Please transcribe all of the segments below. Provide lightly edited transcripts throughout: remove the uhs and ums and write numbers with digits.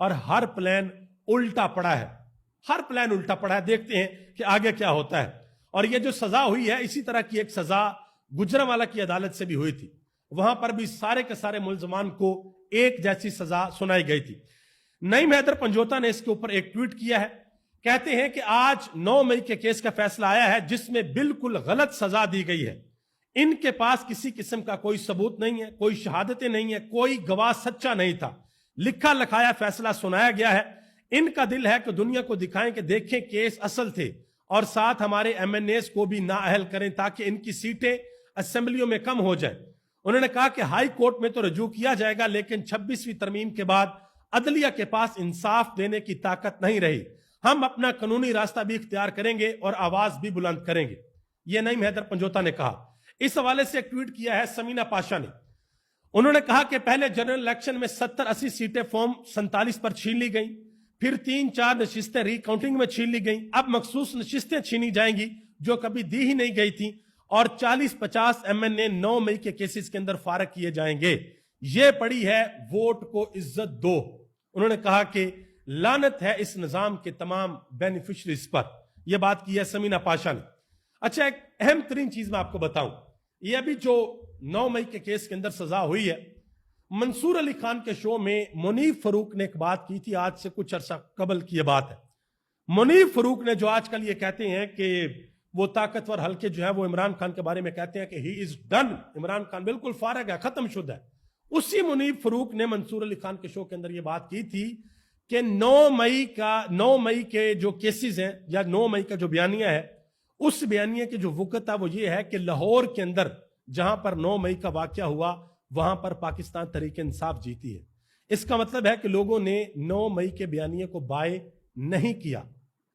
اور ہر پلان الٹا پڑا ہے، ہر پلان الٹا پڑا ہے. دیکھتے ہیں کہ آگے کیا ہوتا ہے. اور یہ جو سزا ہوئی ہے اسی طرح کی ایک سزا گجرانوالہ کی عدالت سے بھی ہوئی تھی. وہاں پر بھی سارے کے سارے ملزمان کو ایک جیسی سزا سنائی گئی تھی. نعیم حیدر پنجوتا نے اس کے اوپر ایک ٹویٹ کیا ہے. کہتے ہیں کہ آج 9 مئی کے کیس کا فیصلہ آیا ہے جس میں بالکل غلط سزا دی گئی ہے. ان کے پاس کسی قسم کا کوئی ثبوت نہیں ہے، کوئی شہادتیں نہیں ہیں، کوئی گواہ سچا نہیں تھا. لکھا لکھایا فیصلہ سنایا گیا ہے. ان کا دل ہے کہ دنیا کو دکھائیں کہ دیکھیں کیس اصل تھے، اور ساتھ ہمارے ایم این ایز کو بھی نااہل کریں تاکہ ان کی سیٹیں اسمبلیوں میں کم ہو جائیں. انہوں نے کہا کہ ہائی کورٹ میں تو رجوع کیا جائے گا، لیکن 26ویں ترمیم کے بعد عدلیہ کے پاس انصاف دینے کی طاقت نہیں رہی. ہم اپنا قانونی راستہ بھی اختیار کریں گے اور آواز بھی بلند کریں گے. یہ نعیم حیدر پنجوتا نے کہا. اس حوالے سے ایک ٹویٹ کیا ہے سمینہ پاشا نے. انہوں نے کہا کہ پہلے جنرل الیکشن میں 70-80 سیٹیں فارم 47 پر چھین لی گئیں، پھر 3-4 نشستیں ری کاؤنٹنگ میں چھین لی گئیں. اب مخصوص نشستیں چھینی جائیں گی جو کبھی دی ہی نہیں گئی تھیں، اور 40-50 ایم این اے 9 مئی کے کیسز کے اندر فارغ کیے جائیں گے. یہ پڑی ہے ووٹ کو عزت دو. انہوں نے کہا کہ لعنت ہے اس نظام کے تمام بینیفیشریز پر. یہ بات کی ہے سمینہ پاشا نے. اچھا، ایک اہم ترین چیز میں آپ کو بتاؤں. یہ ابھی جو 9 مئی کے کیس کے اندر سزا ہوئی ہے، منصور علی خان کے شو میں منیب فاروق نے ایک بات کی تھی، آج سے کچھ عرصہ قبل کی یہ بات ہے. منیب فاروق نے جو آج کل یہ کہتے ہیں کہ وہ طاقتور حلقے جو ہے وہ عمران خان کے بارے میں کہتے ہیں کہ ہی از ڈن، عمران خان بالکل فارغ ہے، ختم شدہ ہے. اسی منیب فاروق نے منصور علی خان کے شو کے اندر یہ بات کی تھی کہ 9 مئی کے جو کیسز ہیں یا 9 مئی کا جو بیانیہ ہے، اس بیانیہ کے جو وقت تھا وہ یہ ہے کہ لاہور کے اندر جہاں پر 9 مئی کا واقعہ ہوا وہاں پر پاکستان تحریک انصاف جیتی ہے. اس کا مطلب ہے کہ لوگوں نے 9 مئی کے بیانیے کو بائے نہیں کیا.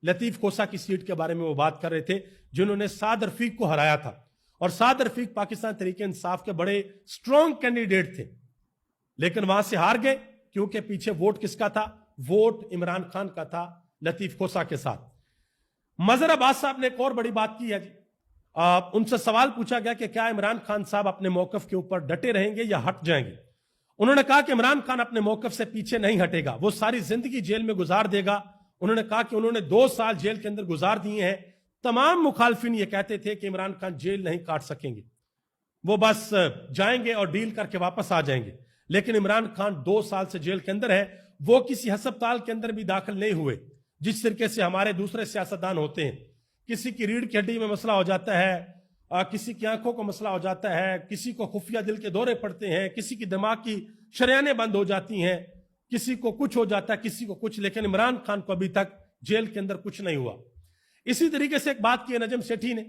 لطیف کھوسہ کی سیٹ کے بارے میں وہ بات کر رہے تھے جنہوں نے سعد رفیق کو ہرایا تھا، اور سعد رفیق پاکستان تحریک انصاف کے بڑے سٹرونگ کینڈیڈیٹ تھے، لیکن وہاں سے ہار گئے کیونکہ پیچھے ووٹ کس کا تھا؟ ووٹ عمران خان کا تھا لطیف کھوسہ کے ساتھ. مظہر عباس صاحب نے ایک اور بڑی بات کی ہے جی. ان سے سوال پوچھا گیا کہ کیا عمران خان صاحب اپنے موقف کے اوپر ڈٹے رہیں گے یا ہٹ جائیں گے؟ انہوں نے کہا کہ عمران خان اپنے موقف سے پیچھے نہیں ہٹے گا، وہ ساری زندگی جیل میں گزار دے گا. انہوں نے کہا کہ انہوں نے 2 سال جیل کے اندر گزار دیے ہیں. تمام مخالفین یہ کہتے تھے کہ عمران خان جیل نہیں کاٹ سکیں گے، وہ بس جائیں گے اور ڈیل کر کے واپس آ جائیں گے. لیکن عمران خان 2 سال سے جیل کے اندر ہے. وہ کسی ہسپتال کے اندر بھی داخل نہیں ہوئے جس طریقے سے ہمارے دوسرے سیاستدان ہوتے ہیں. کسی کی ریڑھ کی ہڈی میں مسئلہ ہو جاتا ہے، کسی کی آنکھوں کو مسئلہ ہو جاتا ہے، کسی کو خفیہ دل کے دورے پڑتے ہیں، کسی کی دماغ کی شریانیں بند ہو جاتی ہیں، کسی کو کچھ ہو جاتا ہے، کسی کو کچھ. لیکن عمران خان کو ابھی تک جیل کے اندر کچھ نہیں ہوا. اسی طریقے سے ایک بات کی ہے نجم سیٹھی نے.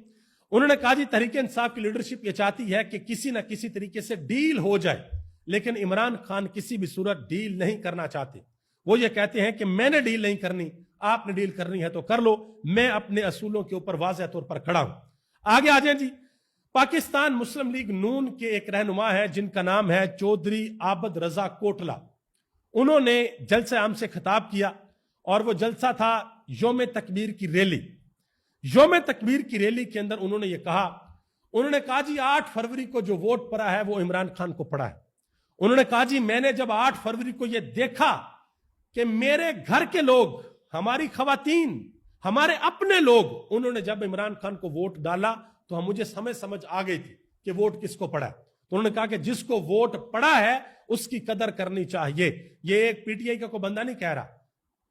انہوں نے کہا جی تحریک انصاف کی لیڈرشپ یہ چاہتی ہے کہ کسی نہ کسی طریقے سے ڈیل ہو جائے، لیکن عمران خان کسی بھی صورت ڈیل نہیں کرنا چاہتے. وہ یہ کہتے ہیں کہ میں نے ڈیل نہیں کرنی، آپ نے ڈیل کرنی ہے تو کر لو، میں اپنے اصولوں کے اوپر واضح طور پر کھڑا ہوں. آگے آ جائیں جی. پاکستان مسلم لیگ نون کے ایک رہنما ہے جن کا نام ہے چودھری عابد رضا کوٹلا. انہوں نے جلسہ عام سے خطاب کیا اور وہ جلسہ تھا یوم تکبیر کی ریلی. یوم تکبیر کی ریلی کے اندر انہوں نے یہ کہا، انہوں نے کہا جی 8 فروری کو جو ووٹ پڑا ہے وہ عمران خان کو پڑا ہے. انہوں نے کہا جی میں نے جب 8 فروری کو یہ دیکھا کہ میرے گھر کے لوگ، ہماری خواتین، ہمارے اپنے لوگ، انہوں نے جب عمران خان کو ووٹ ڈالا تو مجھے سمجھ آ گئی تھی کہ ووٹ کس کو پڑا ہے. تو انہوں نے کہا کہ جس کو ووٹ پڑا ہے اس کی قدر کرنی چاہیے. یہ ایک پی ٹی آئی کا کوئی بندہ نہیں کہہ رہا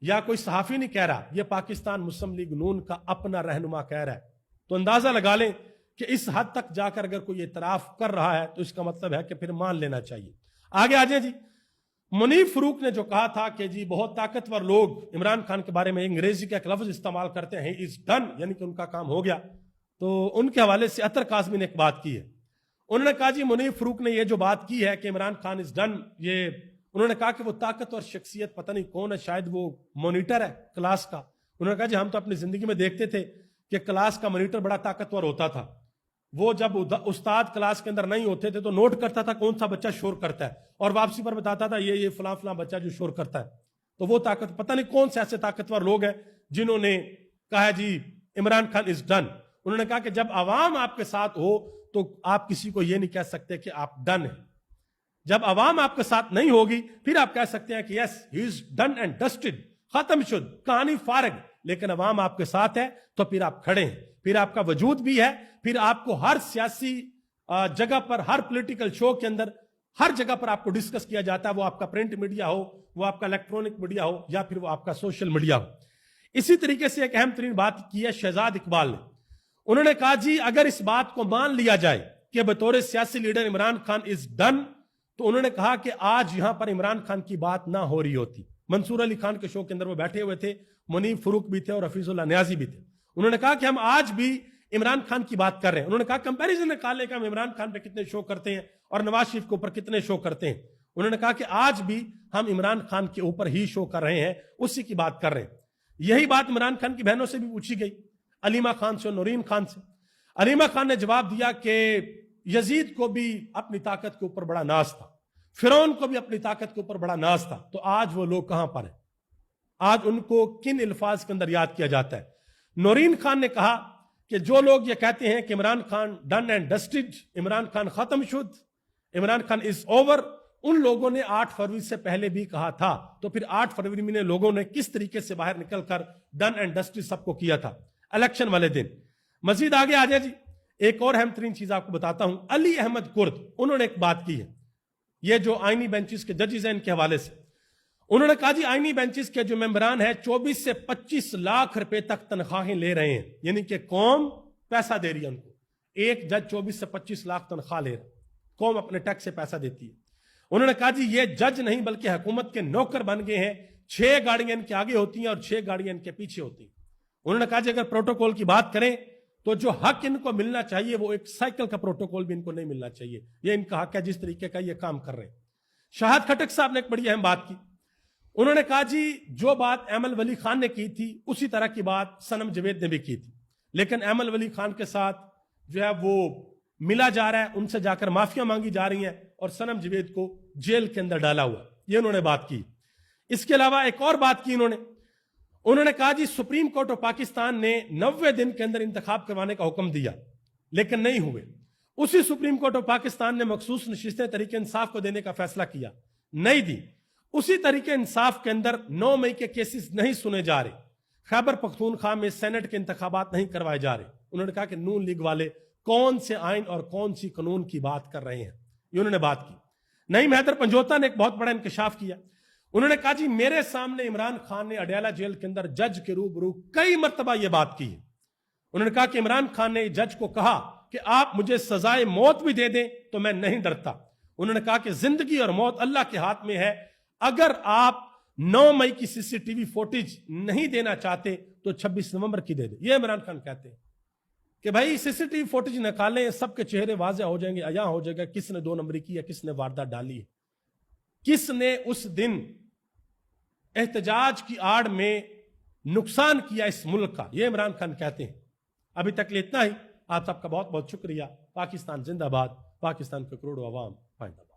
یا کوئی صحافی نہیں کہہ رہا، یہ پاکستان مسلم لیگ نون کا اپنا رہنما کہہ رہا ہے. تو اندازہ لگا لیں کہ اس حد تک جا کر اگر کوئی اعتراف کر رہا ہے تو اس کا مطلب ہے کہ پھر مان لینا چاہیے. آگے آ جائیں جی. منیب فاروق نے جو کہا تھا کہ جی بہت طاقتور لوگ عمران خان کے بارے میں انگریزی کا ایک لفظ استعمال کرتے ہیں، از ڈن، یعنی کہ ان کا کام ہو گیا. تو ان کے حوالے سے عطر کاظمی نے ایک بات کی ہے. انہوں نے کہا جی منیب فاروق نے یہ جو بات کی ہے کہ عمران خان از ڈن، یہ انہوں نے کہا کہ وہ طاقتور شخصیت پتہ نہیں کون ہے، شاید وہ مانیٹر ہے کلاس کا. انہوں نے کہا جی ہم تو اپنی زندگی میں دیکھتے تھے کہ کلاس کا مانیٹر بڑا طاقتور ہوتا تھا. وہ جب استاد کلاس کے اندر نہیں ہوتے تھے تو نوٹ کرتا تھا کون سا بچہ شور کرتا ہے اور واپسی پر بتاتا تھا یہ فلاں فلاں بچہ جو شور کرتا ہے. تو وہ پتہ نہیں کون سے ایسے طاقتور لوگ ہیں جنہوں نے کہا جی عمران خان از ڈن. انہوں نے کہا کہ جب عوام آپ کے ساتھ ہو تو آپ کسی کو یہ نہیں کہہ سکتے کہ آپ ڈن ہیں. جب عوام آپ کے ساتھ نہیں ہوگی پھر آپ کہہ سکتے ہیں کہ یس ہی از ڈن اینڈ ڈسٹڈ، ختم شد، کہانی فارغ. لیکن عوام آپ کے ساتھ ہے تو پھر آپ کھڑے ہیں، پھر آپ کا وجود بھی ہے، پھر آپ کو ہر سیاسی جگہ پر، ہر پولیٹیکل شو کے اندر، ہر جگہ پر آپ کو ڈسکس کیا جاتا ہے، وہ آپ کا پرنٹ میڈیا ہو، وہ آپ کا الیکٹرونک میڈیا ہو، یا پھر وہ آپ کا سوشل میڈیا ہو. اسی طریقے سے ایک اہم ترین بات کی ہے شہزاد اقبال نے. انہوں نے کہا جی اگر اس بات کو مان لیا جائے کہ بطور سیاسی leader Imran Khan is done, تو انہوں نے کہا کہ آج یہاں پر عمران خان کی بات نہ ہو رہی ہوتی. منصور علی خان کے شو کے اندر وہ بیٹھے ہوئے تھے، منیب فروق بھی تھے اور حفیظ اللہ نیازی بھی تھے. انہوں نے کہا کہ ہم آج بھی عمران خان کی بات کر رہے ہیں. انہوں نے کہا کمپیریزن نکالنے کا ہم عمران خان پہ کتنے شو کرتے ہیں اور نواز شریف کے اوپر کتنے شو کرتے ہیں. انہوں نے کہا کہ آج بھی ہم عمران خان کے اوپر ہی شو کر رہے ہیں، اسی کی بات کر رہے ہیں. یہی بات عمران خان کی بہنوں سے بھی پوچھی گئی، علیمہ خان سے اور نورین خان سے. علیمہ خان نے جواب دیا کہ یزید کو بھی اپنی طاقت کے اوپر بڑا ناز تھا، فرعون کو بھی اپنی طاقت کے اوپر بڑا ناز تھا، تو آج وہ لوگ کہاں پر ہیں؟ آج ان کو کن الفاظ کے اندر یاد کیا جاتا ہے؟ نورین خان نے کہا کہ جو لوگ یہ کہتے ہیں کہ عمران خان ڈن اینڈ ڈسٹڈ، عمران خان ختم شد، عمران خان از اوور، ان لوگوں نے 8 فروری سے پہلے بھی کہا تھا. تو پھر 8 فروری میں لوگوں نے کس طریقے سے باہر نکل کر ڈن اینڈ ڈسٹڈ سب کو کیا تھا الیکشن والے دن. مزید آگے آ جائے جی، ایک اور اہم ترین چیز آپ کو بتاتا ہوں. علی احمد کرد انہوں نے ایک بات کی ہے، یہ جو آئینی بینچز کے ججز ہیں ان کے حوالے سے. انہوں نے کہا جی آئینی بینچز کے جو ممبران ہیں 24 سے 25 لاکھ روپے تک تنخواہیں لے رہے ہیں، یعنی کہ قوم پیسہ دے رہی ہے ان کو. ایک جج 24 سے 25 لاکھ تنخواہ لے رہا ہے، قوم اپنے ٹیکس سے پیسہ دیتی ہے. انہوں نے کہا جی یہ جج نہیں بلکہ حکومت کے نوکر بن گئے ہیں، 6 گاڑیاں ان کے آگے ہوتی ہیں اور 6 گاڑیاں ان کے پیچھے ہوتی ہیں. انہوں نے کہا جی اگر پروٹوکول کی بات کریں تو جو حق ان کو ملنا چاہیے وہ ایک سائیکل کا پروٹوکول بھی ان کو نہیں ملنا چاہیے، یہ ان کا حق ہے جس طریقے کا یہ کام کر رہے ہیں. شاہد خٹک صاحب نے ایک بڑی اہم بات کی. انہوں نے کہا جی جو بات ایمل ولی خان نے کی تھی اسی طرح کی بات صنم جاوید نے بھی کی تھی، لیکن ایمل ولی خان کے ساتھ جو ہے وہ ملا جا رہا ہے، ان سے جا کر معافیاں مانگی جا رہی ہیں اور صنم جاوید کو جیل کے اندر ڈالا ہوا. یہ انہوں نے بات کی. اس کے علاوہ ایک اور بات کی انہوں نے کہا جی سپریم کورٹ آف پاکستان نے 90 دن کے اندر انتخاب کروانے کا حکم دیا لیکن نہیں ہوئے. اسی سپریم کورٹ آف پاکستان نے مخصوص نشستیں طریقہ انصاف کو دینے کا فیصلہ کیا، نہیں دی. اسی طریقے انصاف کے اندر 9 مئی کے کیسز نہیں سنے جا رہے. خیبر پختونخوا میں سینٹ کے انتخابات نہیں کروائے جا رہے. انہوں نے کہا کہ نون لیگ والے کون سے آئین اور کون سی قانون کی بات کر رہے ہیں، یہ انہوں نے بات کی. نعیم حیدر پنجوتا نے ایک بہت بڑا انکشاف کیا. انہوں نے کہا جی میرے سامنے عمران خان نے اڈیالہ جیل کے اندر جج کے روبرو کئی مرتبہ یہ بات کی ہے. انہوں نے کہا کہ عمران خان نے جج کو کہا کہ آپ مجھے سزائے موت بھی دے دیں تو میں نہیں ڈرتا. انہوں نے کہا کہ زندگی اور موت اللہ کے ہاتھ میں ہے، اگر آپ 9 مئی کی CCTV فوٹیج نہیں دینا چاہتے تو 26 نومبر کی دے دیں. یہ عمران خان کہتے ہیں کہ بھائی CCTV فوٹیج نکالیں، سب کے چہرے واضح ہو جائیں گے، عیاں ہو جائے گا کس نے 2 نمبری کی ہے، کس نے واردات ڈالی ہے، کس نے اس دن احتجاج کی آڑ میں نقصان کیا اس ملک کا. یہ عمران خان کہتے ہیں. ابھی تک اتنا ہی. آپ سب کا بہت بہت شکریہ. پاکستان زندہ باد، پاکستان کے کروڑوں عوام پائندہ باد.